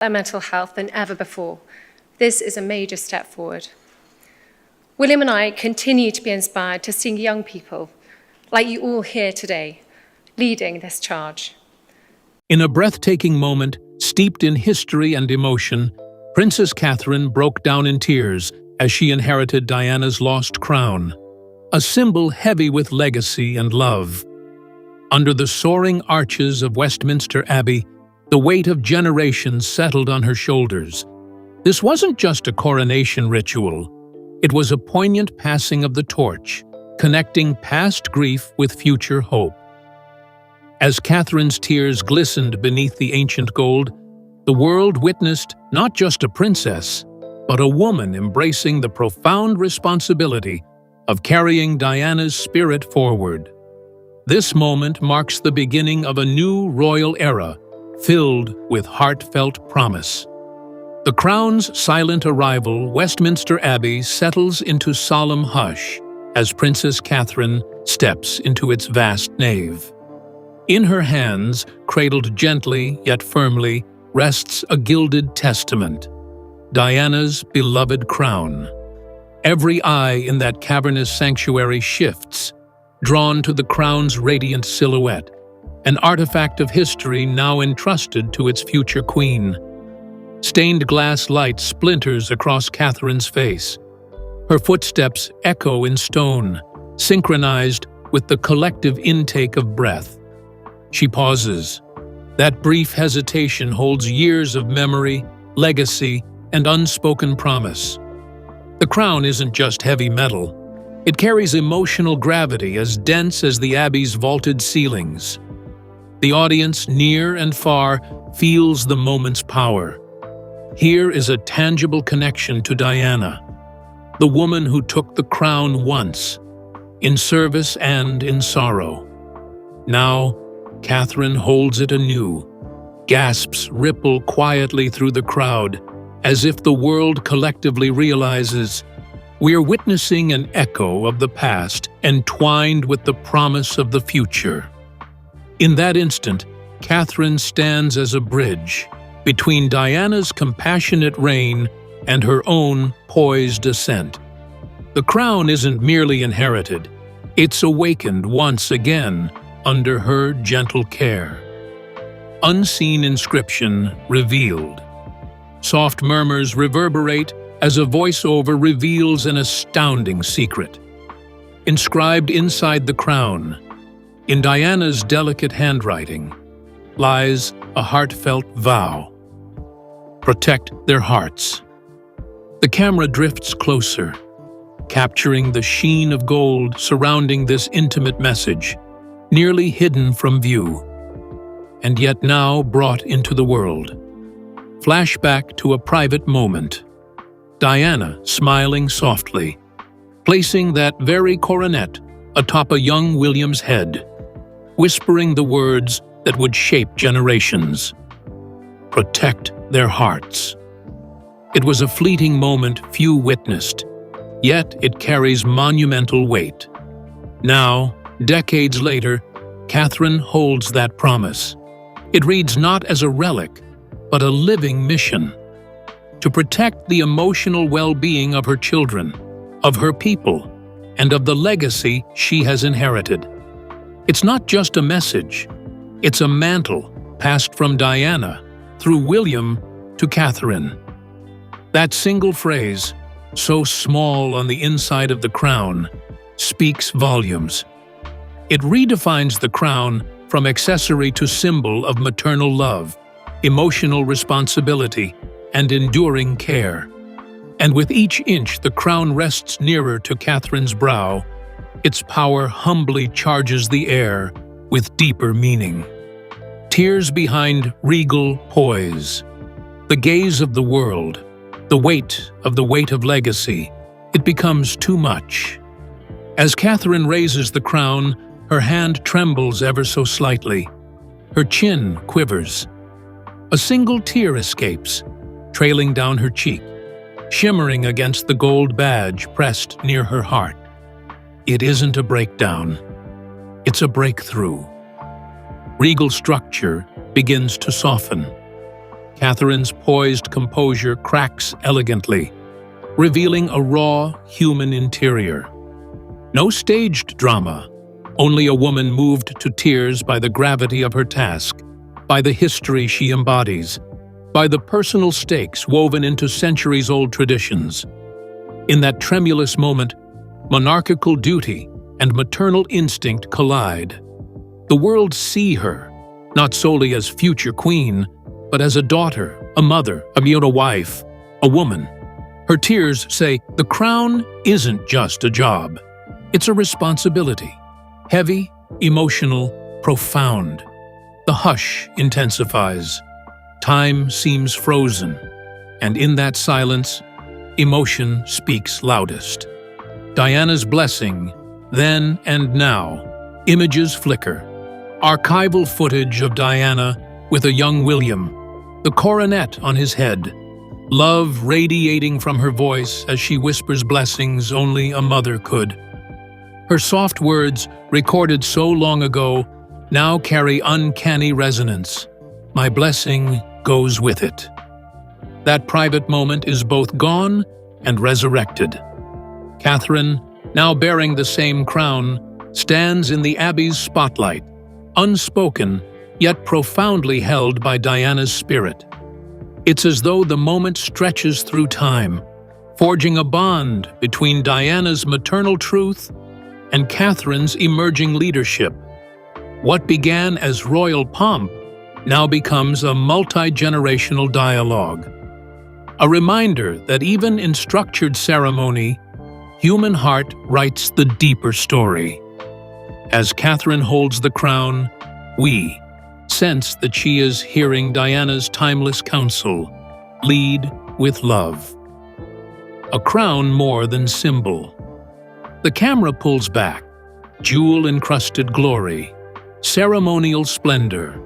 their mental health than ever before. This is a major step forward. William and I continue to be inspired to see young people, like you all here today, leading this charge. In a breathtaking moment, steeped in history and emotion, Princess Catherine broke down in tears as she inherited Diana's lost crown, a symbol heavy with legacy and love. Under the soaring arches of Westminster Abbey, the weight of generations settled on her shoulders. This wasn't just a coronation ritual. It was a poignant passing of the torch, connecting past grief with future hope. As Catherine's tears glistened beneath the ancient gold, the world witnessed not just a princess, but a woman embracing the profound responsibility of carrying Diana's spirit forward. This moment marks the beginning of a new royal era, filled with heartfelt promise. The crown's silent arrival, Westminster Abbey settles into solemn hush as Princess Catherine steps into its vast nave. In her hands, cradled gently yet firmly, rests a gilded testament, Diana's beloved crown. Every eye in that cavernous sanctuary shifts, drawn to the crown's radiant silhouette, an artifact of history now entrusted to its future queen. Stained glass light splinters across Catherine's face. Her footsteps echo in stone, synchronized with the collective intake of breath. She pauses. That brief hesitation holds years of memory, legacy, and unspoken promise. The crown isn't just heavy metal. It carries emotional gravity as dense as the Abbey's vaulted ceilings. The audience, near and far, feels the moment's power. Here is a tangible connection to Diana, the woman who took the crown once, in service and in sorrow. Now, Catherine holds it anew. Gasps ripple quietly through the crowd, as if the world collectively realizes we are witnessing an echo of the past entwined with the promise of the future. In that instant, Catherine stands as a bridge between Diana's compassionate reign and her own poised ascent. The crown isn't merely inherited, it's awakened once again under her gentle care. Unseen inscription revealed. Soft murmurs reverberate as a voiceover reveals an astounding secret. Inscribed inside the crown, in Diana's delicate handwriting, lies a heartfelt vow. Protect their hearts. The camera drifts closer, capturing the sheen of gold surrounding this intimate message, nearly hidden from view, and yet now brought into the world. Flashback to a private moment. Diana smiling softly, placing that very coronet atop a young William's head, whispering the words that would shape generations. Protect their hearts. It was a fleeting moment few witnessed, yet it carries monumental weight. Now, decades later, Catherine holds that promise. It reads not as a relic, but a living mission. To protect the emotional well-being of her children, of her people, and of the legacy she has inherited. It's not just a message, it's a mantle passed from Diana through William to Catherine. That single phrase, so small on the inside of the crown, speaks volumes. It redefines the crown from accessory to symbol of maternal love, emotional responsibility, and enduring care. And with each inch the crown rests nearer to Catherine's brow, its power humbly charges the air with deeper meaning. Tears behind regal poise. The gaze of the world, the weight of legacy, it becomes too much. As Catherine raises the crown, her hand trembles ever so slightly. Her chin quivers. A single tear escapes, trailing down her cheek, shimmering against the gold badge pressed near her heart. It isn't a breakdown, it's a breakthrough. Regal structure begins to soften. Catherine's poised composure cracks elegantly, revealing a raw, human interior. No staged drama, only a woman moved to tears by the gravity of her task, by the history she embodies, by the personal stakes woven into centuries-old traditions. In that tremulous moment, monarchical duty and maternal instinct collide. The world see her, not solely as future queen, but as a daughter, a mother, a wife, a woman. Her tears say, the crown isn't just a job. It's a responsibility. Heavy, emotional, profound. The hush intensifies. Time seems frozen. And in that silence, emotion speaks loudest. Diana's blessing, then and now. Images flicker. Archival footage of Diana with a young William, the coronet on his head, love radiating from her voice as she whispers blessings only a mother could. Her soft words, recorded so long ago, now carry uncanny resonance. My blessing goes with it. That private moment is both gone and resurrected. Catherine, now bearing the same crown, stands in the Abbey's spotlight, unspoken, yet profoundly held by Diana's spirit. It's as though the moment stretches through time, forging a bond between Diana's maternal truth and Catherine's emerging leadership. What began as royal pomp now becomes a multi-generational dialogue. A reminder that even in structured ceremony, human heart writes the deeper story. As Catherine holds the crown, we sense that she is hearing Diana's timeless counsel, lead with love. A crown more than symbol. The camera pulls back, jewel-encrusted glory, ceremonial splendor.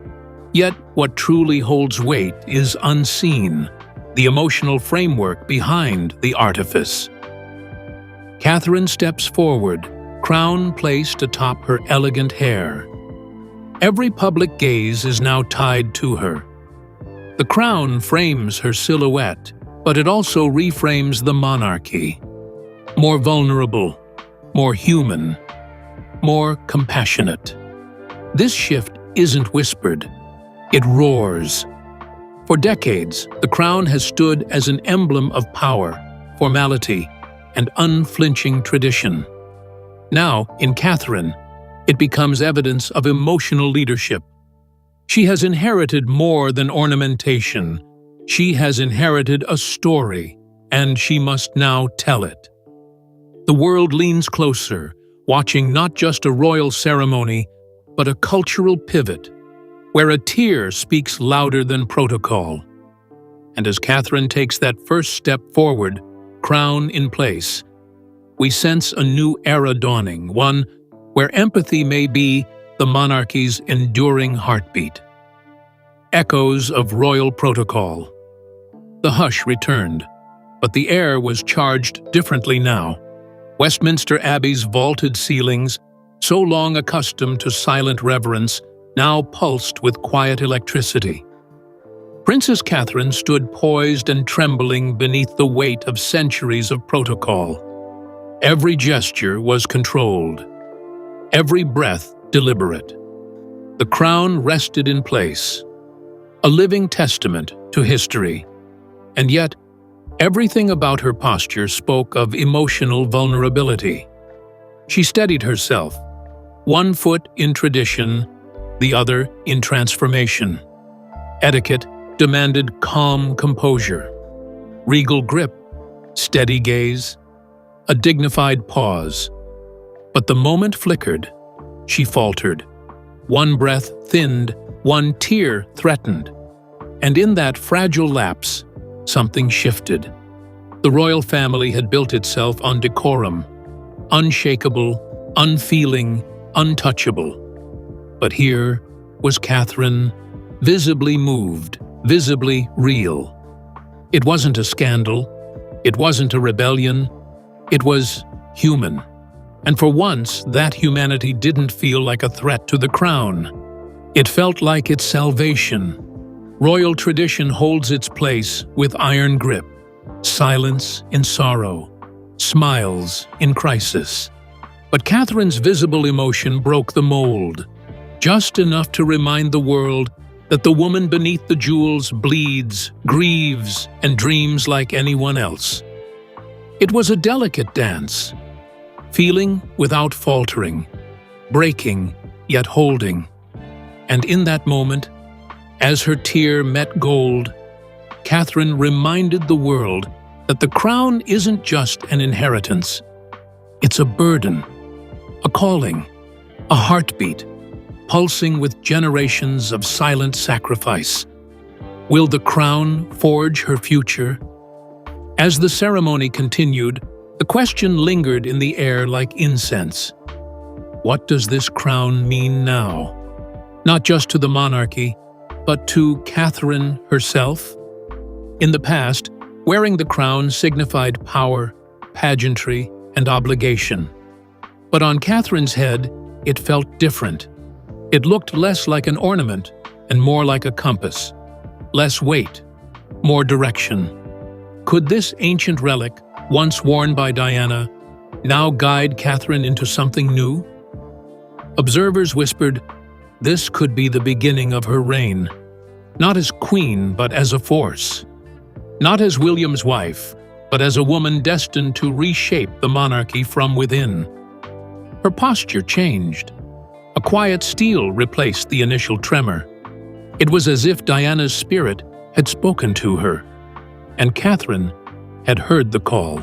Yet what truly holds weight is unseen, the emotional framework behind the artifice. Catherine steps forward, crown placed atop her elegant hair. Every public gaze is now tied to her. The crown frames her silhouette, but it also reframes the monarchy. More vulnerable, more human, more compassionate. This shift isn't whispered, it roars. For decades, the crown has stood as an emblem of power, formality, and unflinching tradition. Now, in Catherine, it becomes evidence of emotional leadership. She has inherited more than ornamentation. She has inherited a story, and she must now tell it. The world leans closer, watching not just a royal ceremony, but a cultural pivot, where a tear speaks louder than protocol. And as Catherine takes that first step forward, crown in place, we sense a new era dawning, one where empathy may be the monarchy's enduring heartbeat. Echoes of royal protocol. The hush returned, but the air was charged differently now. Westminster Abbey's vaulted ceilings, so long accustomed to silent reverence, now pulsed with quiet electricity. Princess Catherine stood poised and trembling beneath the weight of centuries of protocol. Every gesture was controlled, every breath deliberate. The crown rested in place, a living testament to history, and yet everything about her posture spoke of emotional vulnerability. She steadied herself, one foot in tradition, the other in transformation. Etiquette demanded calm composure, regal grip, steady gaze, a dignified pause. But the moment flickered. She faltered. One breath thinned, one tear threatened. And in that fragile lapse, something shifted. The royal family had built itself on decorum, unshakable, unfeeling, untouchable. But here was Catherine, visibly moved, visibly real. It wasn't a scandal. It wasn't a rebellion. It was human. And for once, that humanity didn't feel like a threat to the crown. It felt like its salvation, Royal tradition holds its place with iron grip, silence in sorrow, smiles in crisis. But Catherine's visible emotion broke the mold, just enough to remind the world that the woman beneath the jewels bleeds, grieves, and dreams like anyone else. It was a delicate dance, feeling without faltering, breaking yet holding. And in that moment, as her tear met gold, Catherine reminded the world that the crown isn't just an inheritance. It's a burden, a calling, a heartbeat, pulsing with generations of silent sacrifice. Will the crown forge her future? As the ceremony continued, the question lingered in the air like incense. What does this crown mean now? Not just to the monarchy, but to Catherine herself? In the past, wearing the crown signified power, pageantry, and obligation. But on Catherine's head, it felt different. It looked less like an ornament and more like a compass. Less weight, more direction. Could this ancient relic, once worn by Diana, now guide Catherine into something new? Observers whispered, this could be the beginning of her reign, not as queen but as a force. Not as William's wife, but as a woman destined to reshape the monarchy from within. Her posture changed. A quiet steel replaced the initial tremor. It was as if Diana's spirit had spoken to her, and Catherine had heard the call.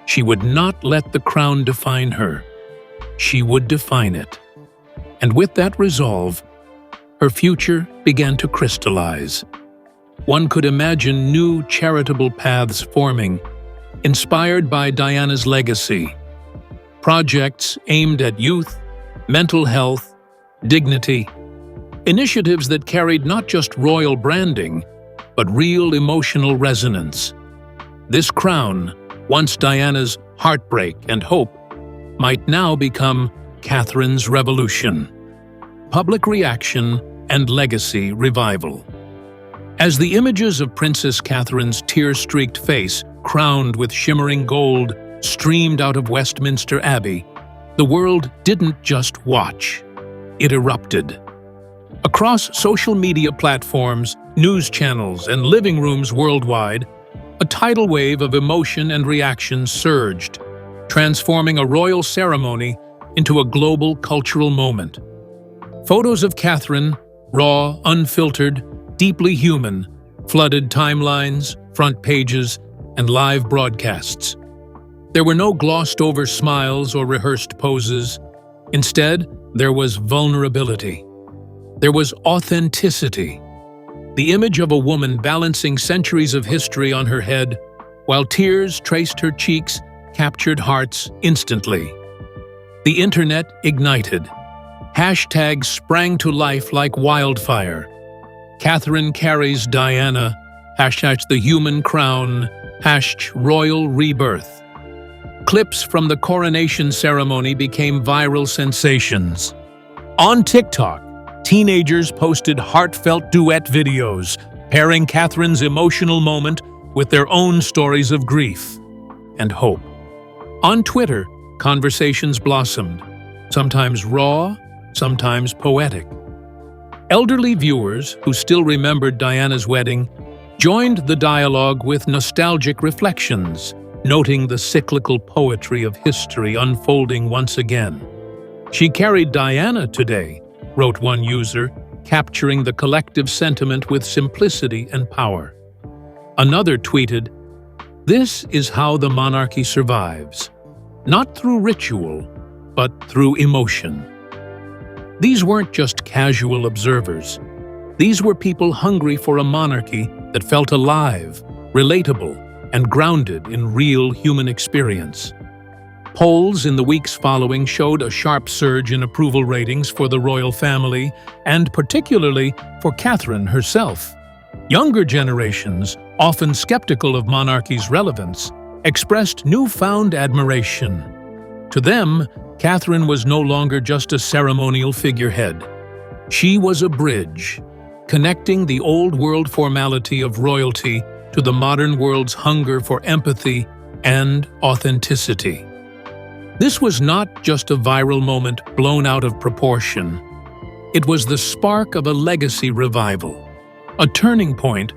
She would not let the crown define her. She would define it. And with that resolve, her future began to crystallize. One could imagine new charitable paths forming, inspired by Diana's legacy. Projects aimed at youth, mental health, dignity. Initiatives that carried not just royal branding, but real emotional resonance. This crown, once Diana's heartbreak and hope, might now become Catherine's revolution. Public reaction and legacy revival. As the images of Princess Catherine's tear-streaked face, crowned with shimmering gold, streamed out of Westminster Abbey, the world didn't just watch. It erupted. Across social media platforms, news channels, and living rooms worldwide, a tidal wave of emotion and reaction surged, transforming a royal ceremony into a global cultural moment. Photos of Catherine, raw, unfiltered, deeply human, flooded timelines, front pages, and live broadcasts. There were no glossed-over smiles or rehearsed poses. Instead, there was vulnerability. There was authenticity. The image of a woman balancing centuries of history on her head, while tears traced her cheeks, captured hearts instantly. The internet ignited. Hashtags sprang to life like wildfire. Catherine carries Diana, hashtag the human crown, hashtag royal rebirth. Clips from the coronation ceremony became viral sensations. On TikTok, teenagers posted heartfelt duet videos, pairing Catherine's emotional moment with their own stories of grief and hope. On Twitter, conversations blossomed, sometimes raw, sometimes poetic. Elderly viewers who still remembered Diana's wedding joined the dialogue with nostalgic reflections, noting the cyclical poetry of history unfolding once again. She carried Diana today, wrote one user, capturing the collective sentiment with simplicity and power. Another tweeted, "This is how the monarchy survives, not through ritual, but through emotion." These weren't just casual observers. These were people hungry for a monarchy that felt alive, relatable, and grounded in real human experience. Polls in the weeks following showed a sharp surge in approval ratings for the royal family, and particularly for Catherine herself. Younger generations, often skeptical of monarchy's relevance, expressed newfound admiration. To them, Catherine was no longer just a ceremonial figurehead. She was a bridge, connecting the old-world formality of royalty to the modern world's hunger for empathy and authenticity. This was not just a viral moment blown out of proportion. It was the spark of a legacy revival, a turning point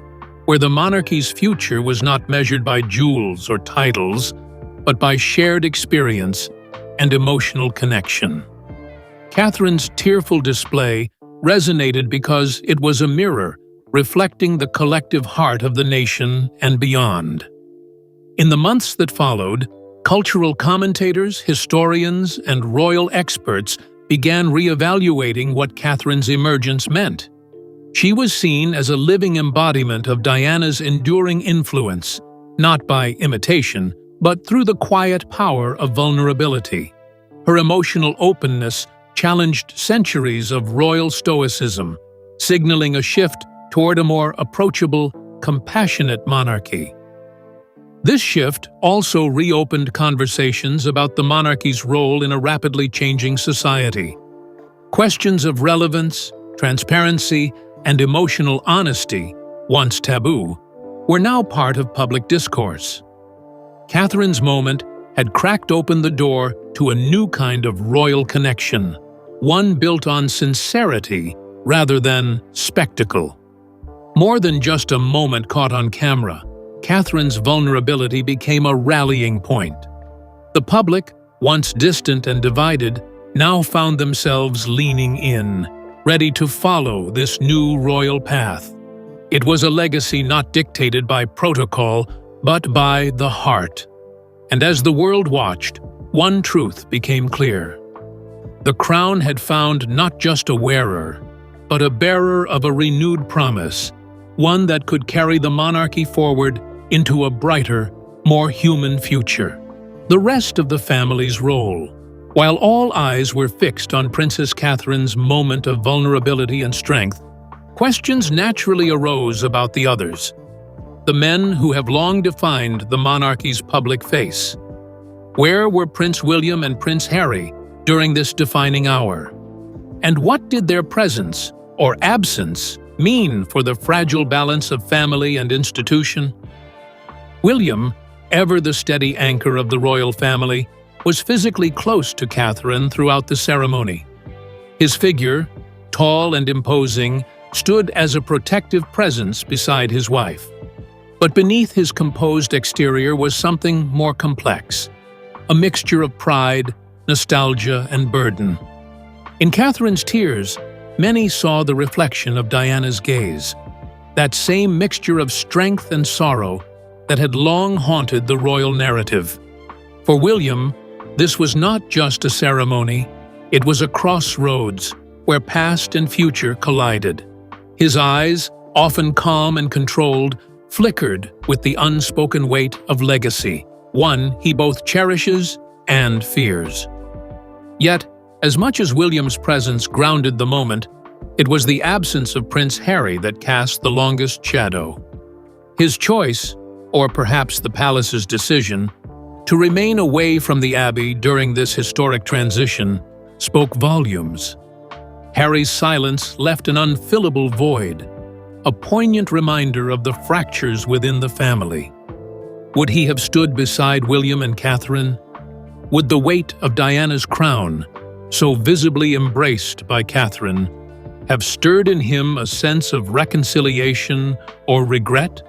where the monarchy's future was not measured by jewels or titles, but by shared experience and emotional connection. Catherine's tearful display resonated because it was a mirror reflecting the collective heart of the nation and beyond. In the months that followed, cultural commentators, historians, and royal experts began reevaluating what Catherine's emergence meant. She was seen as a living embodiment of Diana's enduring influence, not by imitation, but through the quiet power of vulnerability. Her emotional openness challenged centuries of royal stoicism, signaling a shift toward a more approachable, compassionate monarchy. This shift also reopened conversations about the monarchy's role in a rapidly changing society. Questions of relevance, transparency, and emotional honesty, once taboo, were now part of public discourse. Catherine's moment had cracked open the door to a new kind of royal connection, one built on sincerity rather than spectacle. More than just a moment caught on camera, Catherine's vulnerability became a rallying point. The public, once distant and divided, now found themselves leaning in, ready to follow this new royal path. It was a legacy not dictated by protocol, but by the heart. And as the world watched, one truth became clear. The crown had found not just a wearer, but a bearer of a renewed promise, one that could carry the monarchy forward into a brighter, more human future. The rest of the family's role. While all eyes were fixed on Princess Catherine's moment of vulnerability and strength, questions naturally arose about the others, the men who have long defined the monarchy's public face. Where were Prince William and Prince Harry during this defining hour? And what did their presence, or absence, mean for the fragile balance of family and institution? William, ever the steady anchor of the royal family, was physically close to Catherine throughout the ceremony. His figure, tall and imposing, stood as a protective presence beside his wife. But beneath his composed exterior was something more complex, a mixture of pride, nostalgia, and burden. In Catherine's tears, many saw the reflection of Diana's gaze, that same mixture of strength and sorrow that had long haunted the royal narrative. For William, this was not just a ceremony, it was a crossroads where past and future collided. His eyes, often calm and controlled, flickered with the unspoken weight of legacy, one he both cherishes and fears. Yet, as much as William's presence grounded the moment, it was the absence of Prince Harry that cast the longest shadow. His choice, or perhaps the palace's decision, to remain away from the Abbey during this historic transition spoke volumes. Harry's silence left an unfillable void, a poignant reminder of the fractures within the family. Would he have stood beside William and Catherine? Would the weight of Diana's crown, so visibly embraced by Catherine, have stirred in him a sense of reconciliation or regret?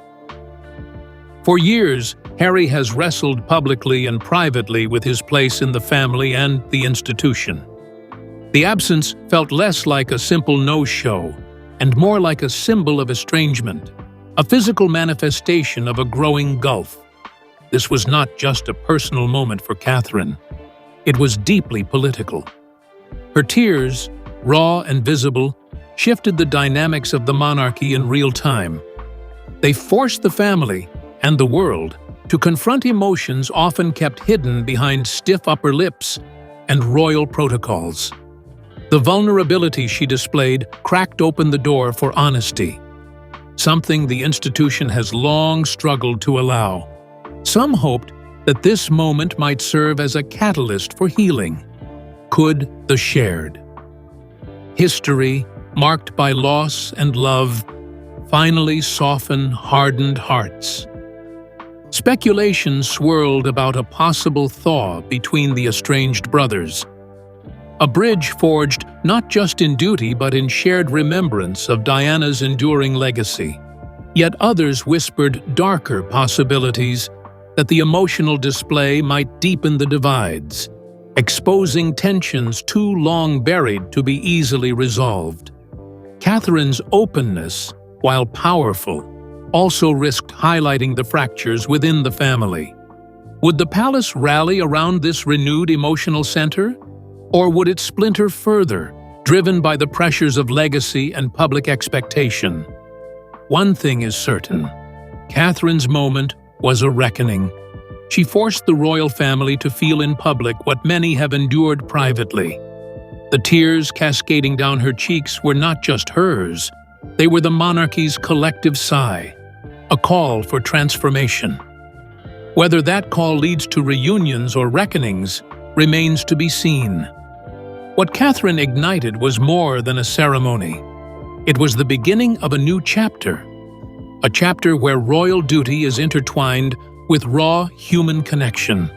For years, Harry has wrestled publicly and privately with his place in the family and the institution. The absence felt less like a simple no-show and more like a symbol of estrangement, a physical manifestation of a growing gulf. This was not just a personal moment for Catherine. It was deeply political. Her tears, raw and visible, shifted the dynamics of the monarchy in real time. They forced the family and the world to confront emotions often kept hidden behind stiff upper lips and royal protocols. The vulnerability she displayed cracked open the door for honesty, something the institution has long struggled to allow. Some hoped that this moment might serve as a catalyst for healing. Could the shared history, marked by loss and love, finally soften hardened hearts. Speculation swirled about a possible thaw between the estranged brothers, a bridge forged not just in duty but in shared remembrance of Diana's enduring legacy. Yet others whispered darker possibilities, that the emotional display might deepen the divides, exposing tensions too long buried to be easily resolved. Catherine's openness, while powerful, also risked highlighting the fractures within the family. Would the palace rally around this renewed emotional center? Or would it splinter further, driven by the pressures of legacy and public expectation? One thing is certain: Catherine's moment was a reckoning. She forced the royal family to feel in public what many have endured privately. The tears cascading down her cheeks were not just hers, they were the monarchy's collective sigh, a call for transformation. Whether that call leads to reunions or reckonings remains to be seen. What Catherine ignited was more than a ceremony. It was the beginning of a new chapter, a chapter where royal duty is intertwined with raw human connection.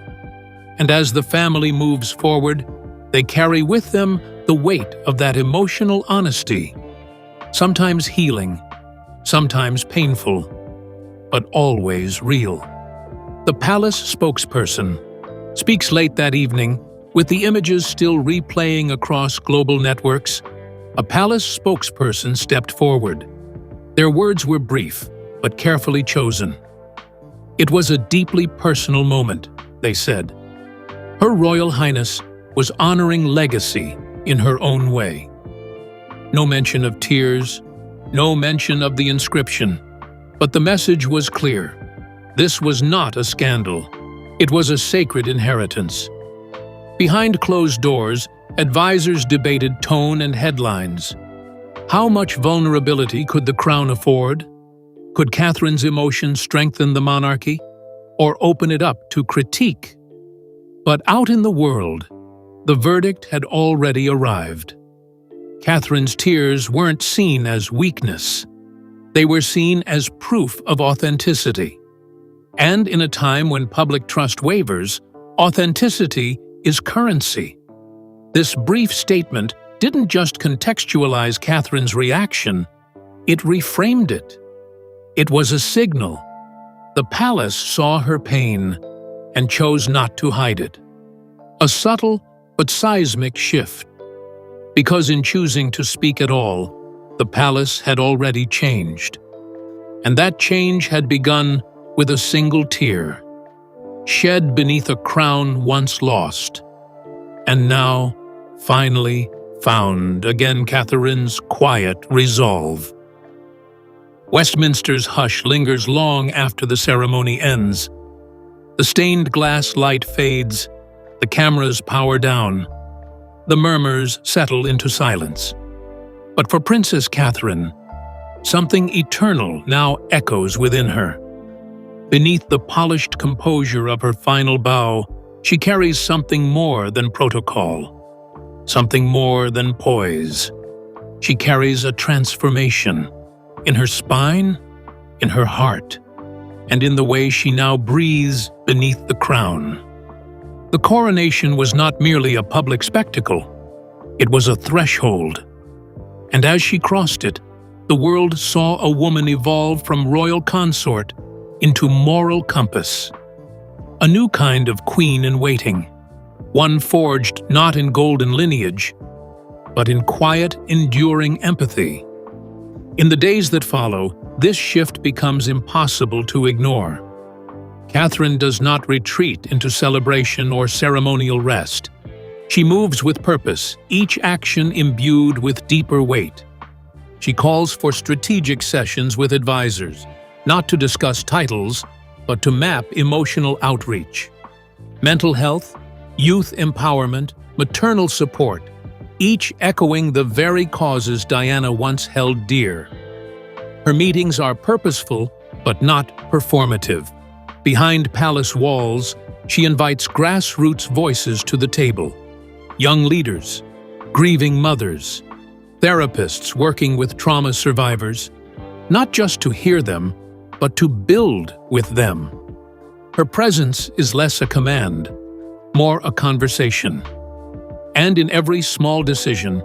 And as the family moves forward, they carry with them the weight of that emotional honesty, sometimes healing, sometimes painful, but always real. The palace spokesperson speaks late that evening, with the images still replaying across global networks. A palace spokesperson stepped forward. Their words were brief, but carefully chosen. It was a deeply personal moment, they said. Her Royal Highness was honoring legacy in her own way. No mention of tears, no mention of the inscription, but the message was clear. This was not a scandal. It was a sacred inheritance. Behind closed doors, advisors debated tone and headlines. How much vulnerability could the crown afford? Could Catherine's emotion strengthen the monarchy, or open it up to critique? But out in the world, the verdict had already arrived. Catherine's tears weren't seen as weakness. They were seen as proof of authenticity. And in a time when public trust wavers, authenticity is currency. This brief statement didn't just contextualize Catherine's reaction, it reframed it. It was a signal. The palace saw her pain and chose not to hide it. A subtle but seismic shift. Because in choosing to speak at all, the palace had already changed. And that change had begun with a single tear, shed beneath a crown once lost, and now, finally, found. Again, Catherine's quiet resolve. Westminster's hush lingers long after the ceremony ends. The stained glass light fades, the cameras power down, the murmurs settle into silence. But for Princess Catherine, something eternal now echoes within her. Beneath the polished composure of her final bow, she carries something more than protocol, something more than poise. She carries a transformation in her spine, in her heart, and in the way she now breathes beneath the crown. The coronation was not merely a public spectacle. It was a threshold. And as she crossed it, the world saw a woman evolve from royal consort into moral compass. A new kind of queen-in-waiting, one forged not in golden lineage, but in quiet, enduring empathy. In the days that follow, this shift becomes impossible to ignore. Catherine does not retreat into celebration or ceremonial rest. She moves with purpose, each action imbued with deeper weight. She calls for strategic sessions with advisors, not to discuss titles, but to map emotional outreach. Mental health, youth empowerment, maternal support, each echoing the very causes Diana once held dear. Her meetings are purposeful, but not performative. Behind palace walls, she invites grassroots voices to the table. Young leaders, grieving mothers, therapists working with trauma survivors, not just to hear them, but to build with them. Her presence is less a command, more a conversation. And in every small decision,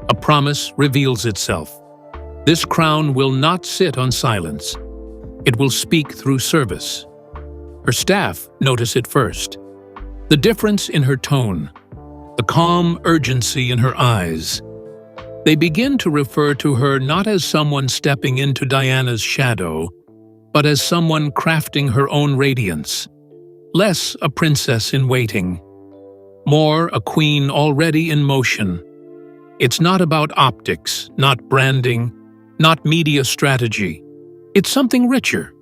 a promise reveals itself. This crown will not sit on silence. It will speak through service. Her staff notice it first. The difference in her tone, the calm urgency in her eyes. They begin to refer to her not as someone stepping into Diana's shadow, but as someone crafting her own radiance. Less a princess in waiting, more a queen already in motion. It's not about optics, not branding, not media strategy. It's something richer,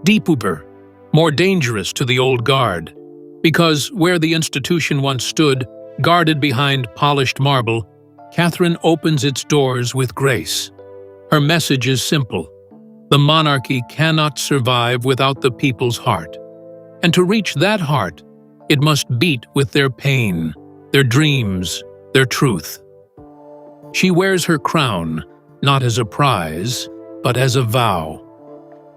deeper, more dangerous to the old guard. Because where the institution once stood, guarded behind polished marble, Catherine opens its doors with grace. Her message is simple. The monarchy cannot survive without the people's heart. And to reach that heart, it must beat with their pain, their dreams, their truth. She wears her crown, not as a prize, but as a vow.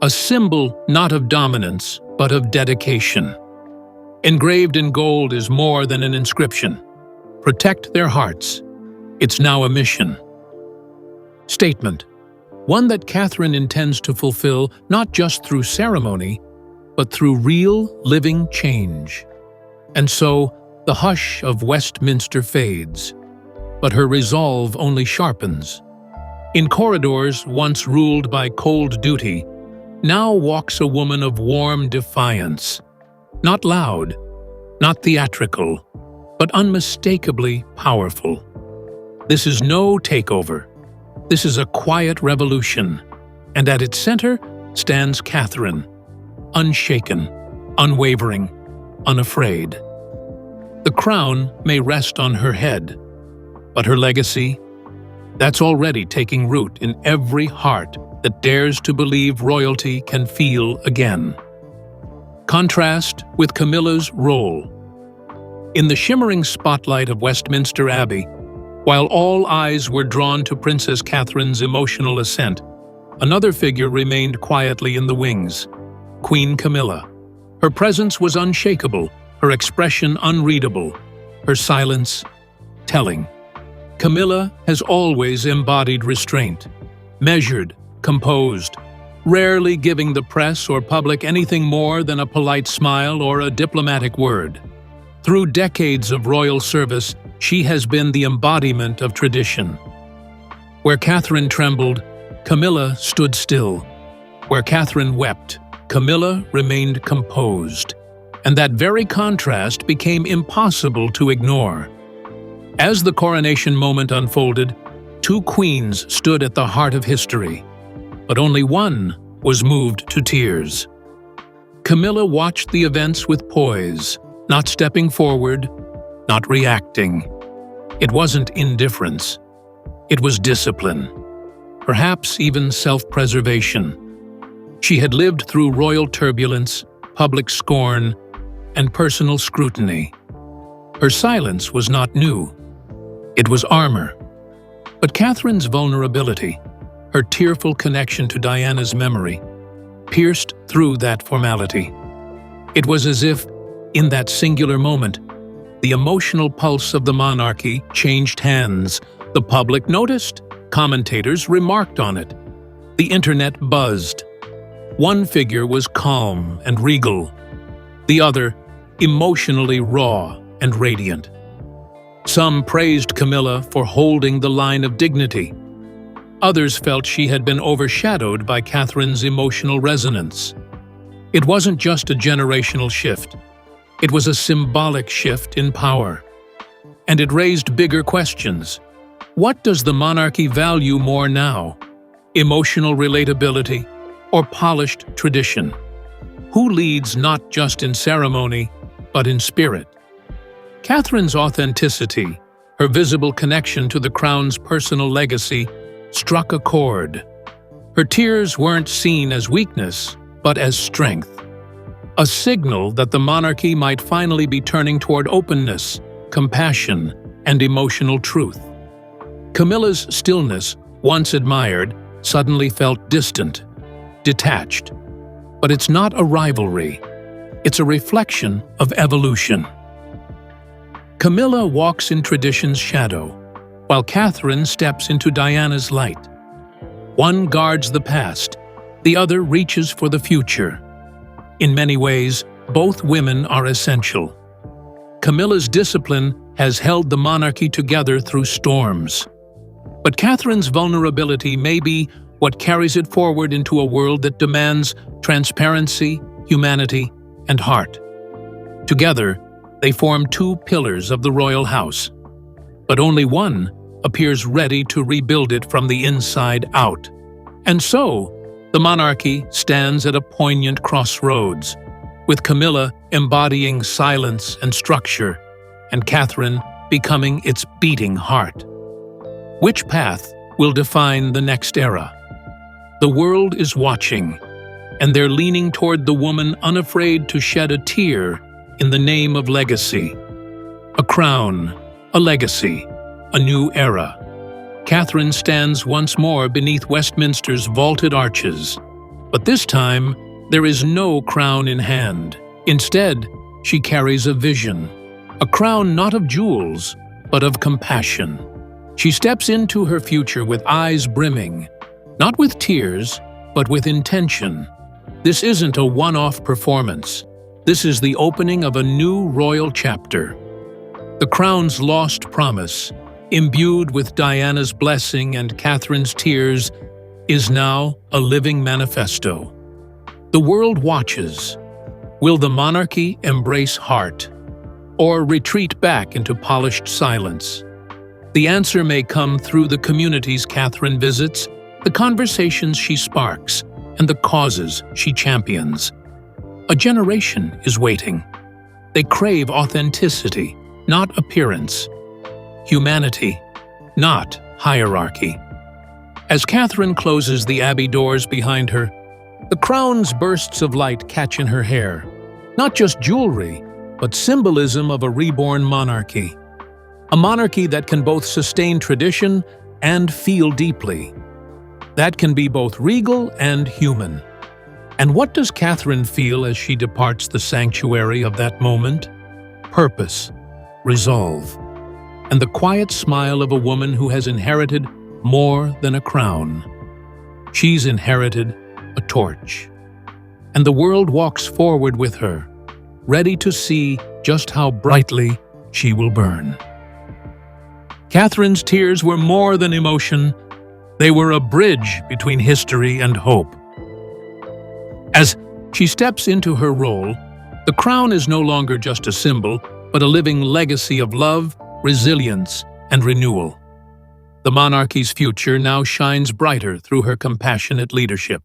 A symbol not of dominance, but of dedication. Engraved in gold is more than an inscription. Protect their hearts. It's now a mission. Statement. One that Catherine intends to fulfill not just through ceremony, but through real, living change. And so, the hush of Westminster fades, but her resolve only sharpens. In corridors once ruled by cold duty, now walks a woman of warm defiance. Not loud, not theatrical, but unmistakably powerful. This is no takeover. This is a quiet revolution, and at its center stands Catherine, unshaken, unwavering, unafraid. The crown may rest on her head, but her legacy, that's already taking root in every heart that dares to believe royalty can feel again. Contrast with Camilla's role. In the shimmering spotlight of Westminster Abbey, while all eyes were drawn to Princess Catherine's emotional ascent, another figure remained quietly in the wings. Queen Camilla. Her presence was unshakable, her expression unreadable, her silence telling. Camilla has always embodied restraint, measured, composed, rarely giving the press or public anything more than a polite smile or a diplomatic word. Through decades of royal service, she has been the embodiment of tradition. Where Catherine trembled, Camilla stood still. Where Catherine wept, Camilla remained composed, and that very contrast became impossible to ignore. As the coronation moment unfolded, two queens stood at the heart of history, but only one was moved to tears. Camilla watched the events with poise, not stepping forward, not reacting. It wasn't indifference. It was discipline, perhaps even self-preservation. She had lived through royal turbulence, public scorn, and personal scrutiny. Her silence was not new. It was armor. But Catherine's vulnerability, her tearful connection to Diana's memory, pierced through that formality. It was as if, in that singular moment, the emotional pulse of the monarchy changed hands. The public noticed. Commentators remarked on it. The internet buzzed. One figure was calm and regal, the other emotionally raw and radiant. Some praised Camilla for holding the line of dignity. Others felt she had been overshadowed by Catherine's emotional resonance. It wasn't just a generational shift. It was a symbolic shift in power. And it raised bigger questions. What does the monarchy value more now? Emotional relatability or polished tradition? Who leads not just in ceremony, but in spirit? Catherine's authenticity, her visible connection to the crown's personal legacy, struck a chord. Her tears weren't seen as weakness, but as strength. A signal that the monarchy might finally be turning toward openness, compassion, and emotional truth. Camilla's stillness, once admired, suddenly felt distant, detached. But it's not a rivalry. It's a reflection of evolution. Camilla walks in tradition's shadow, while Catherine steps into Diana's light. One guards the past, the other reaches for the future. In many ways, both women are essential. Camilla's discipline has held the monarchy together through storms. But Catherine's vulnerability may be what carries it forward into a world that demands transparency, humanity, and heart. Together, they form two pillars of the royal house. But only one appears ready to rebuild it from the inside out. And so, the monarchy stands at a poignant crossroads, with Camilla embodying silence and structure, and Catherine becoming its beating heart. Which path will define the next era? The world is watching, and they're leaning toward the woman unafraid to shed a tear in the name of legacy. A crown, a legacy, a new era. Catherine stands once more beneath Westminster's vaulted arches. But this time, there is no crown in hand. Instead, she carries a vision. A crown not of jewels, but of compassion. She steps into her future with eyes brimming, not with tears, but with intention. This isn't a one-off performance. This is the opening of a new royal chapter. The crown's lost promise, imbued with Diana's blessing and Catherine's tears, is now a living manifesto. The world watches. Will the monarchy embrace heart, or retreat back into polished silence? The answer may come through the communities Catherine visits, the conversations she sparks, and the causes she champions. A generation is waiting. They crave authenticity, not appearance. Humanity, not hierarchy. As Catherine closes the abbey doors behind her, the crown's bursts of light catch in her hair. Not just jewelry, but symbolism of a reborn monarchy. A monarchy that can both sustain tradition and feel deeply. That can be both regal and human. And what does Catherine feel as she departs the sanctuary of that moment? Purpose, resolve, and the quiet smile of a woman who has inherited more than a crown. She's inherited a torch. And the world walks forward with her, ready to see just how brightly she will burn. Catherine's tears were more than emotion. They were a bridge between history and hope. As she steps into her role, the crown is no longer just a symbol, but a living legacy of love, resilience, and renewal. The monarchy's future now shines brighter through her compassionate leadership.